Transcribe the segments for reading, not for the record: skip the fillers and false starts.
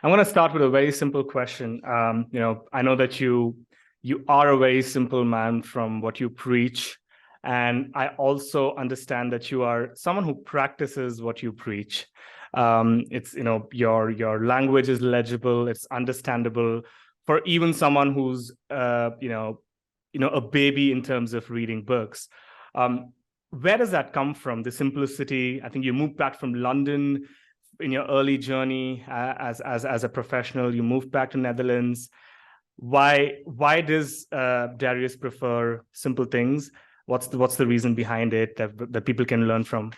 I'm going to start with a very simple question. I know that you are a very simple man from what you preach, and I also understand that you are someone who practices what you preach. It's your language is legible, it's understandable for even someone who's a baby in terms of reading books. Where does that come from? The simplicity. I think you moved back from London in your early journey as a professional. You moved back to Netherlands. Why does Darius prefer simple things? What's the reason behind it that people can learn from?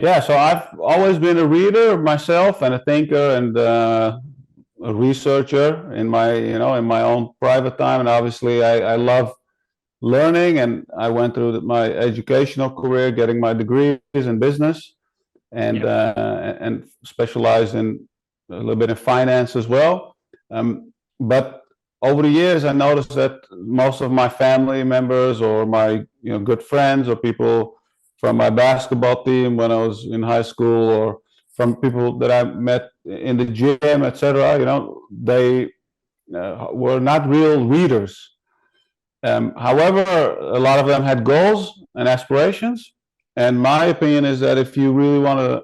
Yeah, so I've always been a reader myself and a thinker and a researcher in my own private time, and obviously I love learning, and I went through my educational career getting my degrees in business and specialized in a little bit in finance as well. But over the years, I noticed that most of my family members or my good friends or people from my basketball team when I was in high school, or from people that I met in the gym, etc., they were not real readers. However, a lot of them had goals and aspirations. And my opinion is that if you really want to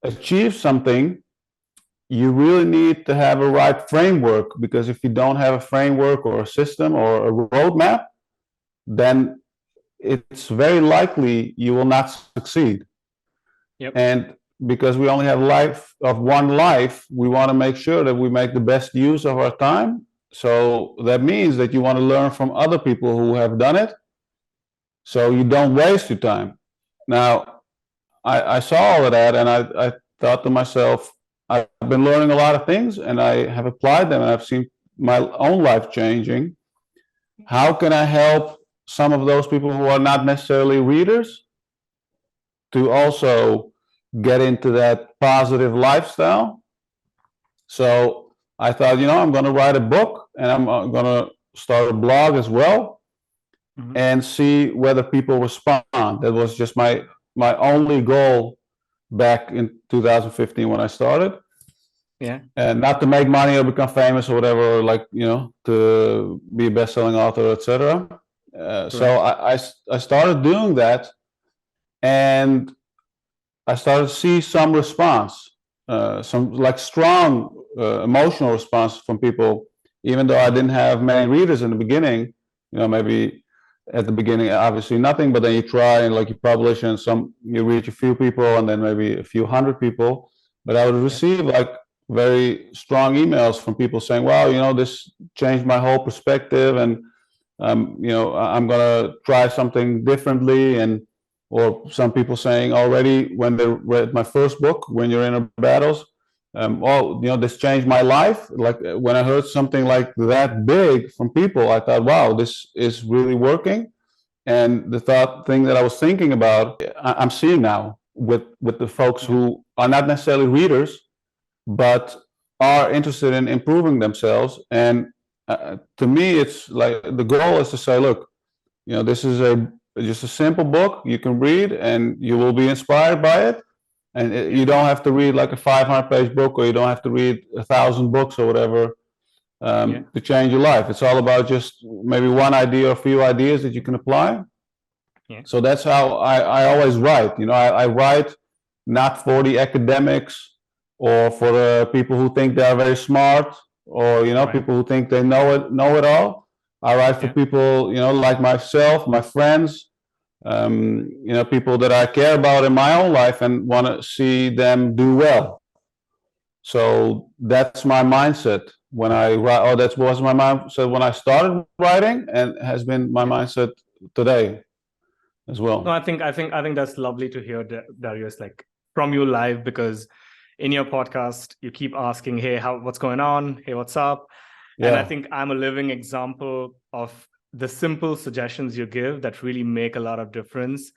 achieve something, you really need to have a right framework, because if you don't have a framework or a system or a roadmap, then it's very likely you will not succeed. Yep. And because we only have one life, we want to make sure that we make the best use of our time. So that means that you want to learn from other people who have done it, so you don't waste your time. Now, I saw all of that, and I thought to myself, I've been learning a lot of things, and I have applied them, and I've seen my own life changing. How can I help some of those people who are not necessarily readers to also get into that positive lifestyle? So I thought, I'm going to write a book, and I'm going to start a blog as well, and see whether people respond. That was just my only goal back in 2015 when I started. Yeah. And not to make money or become famous or whatever, to be a best-selling author, etc. So I started doing that, and I started to see some response, some strong emotional response from people, even though I didn't have many readers in the beginning. Maybe at the beginning, obviously nothing, but then you try and you publish, and you reach a few people, and then maybe a few hundred people. But I would receive very strong emails from people saying, "Wow, this changed my whole perspective, and I'm gonna try something differently." Or some people saying already when they read my first book, When You're in a Battles, this changed my life. Like when I heard something like that big from people, I thought, wow, this is really working. And the thing that I was thinking about, I'm seeing now with the folks who are not necessarily readers, but are interested in improving themselves. And to me, it's like the goal is to say, look, this is just a simple book you can read, and you will be inspired by it. And you don't have to read like a 500-page book, or you don't have to read 1,000 books or whatever to change your life. It's all about just maybe one idea or a few ideas that you can apply. Yeah. So that's how I always write. I write not for the academics or for the people who think they are very smart, or people who think they know it all. I write for people like myself, my friends, people that I care about in my own life and want to see them do well. So that's my mindset when I write, or that was my mindset when I started writing, and has been my mindset today as well. No, I think that's lovely to hear, Darius, from you live, because in your podcast you keep asking, hey, what's going on? Hey, what's up? Yeah. And I think I'm a living example of the simple suggestions you give that really make a lot of difference.